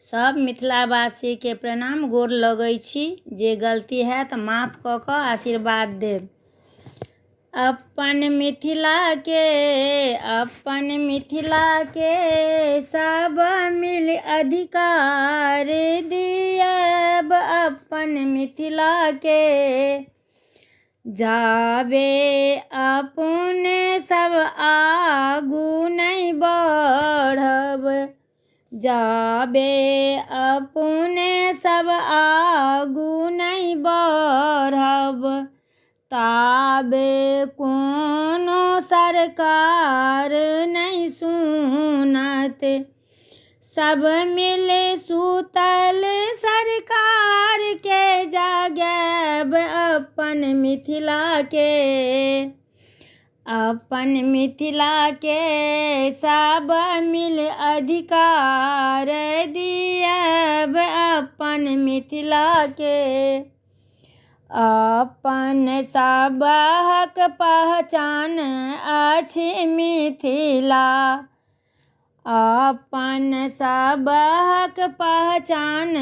सब मिथिलावासी के प्रणाम, गोर लगै छी। जे गलती हैत माफ कऽ कऽ आशीर्वाद देब। अपन मिथिला के सब मिल अधिकार दियब। अपन मिथिला के जाबे अपने सब आगू नहीं बढ़ब, जाबे अपने सब आगू नहीं बढ़ब, ताबे कोनो सरकार नहीं सुनत। सब मिल सुतल सरकार के जागब। अपन मिथिला के, अपन मिथिला के सब मिल अधिकार दियब। अपन मिथिला के अपन सबहक पहचान अछि मिथिला, अपन सबहक पहचान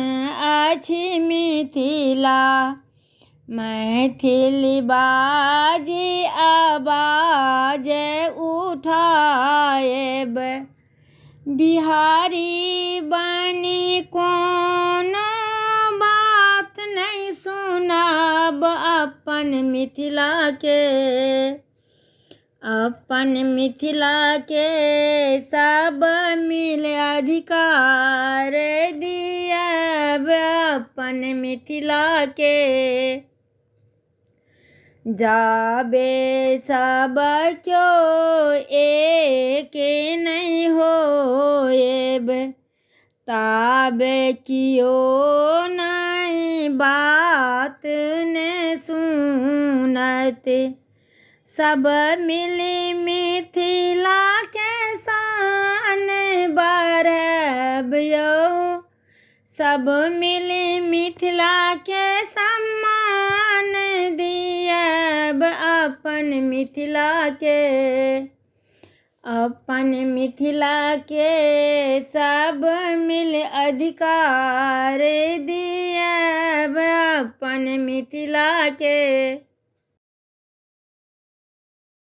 अछि मिथिला। मैथिली बाजी आवाज उठाएब, बिहारी बनी कोनो बात नहीं सुनब। अपन मिथिला के, अपन मिथिला के सब मिल अधिकार दियब। अपन मिथिला के जाबे सब क्यों एक नहीं होएब, ताबे क्यों नहीं बात ने सुनत। सब मिली मिथिला के शान बढ़ाब यौ, सब मिली मिथिला के सम्मान दियब। अपन मिथिला के, अपन मिथिला के सब मिल अधिकार दियब। अपन मिथिला के।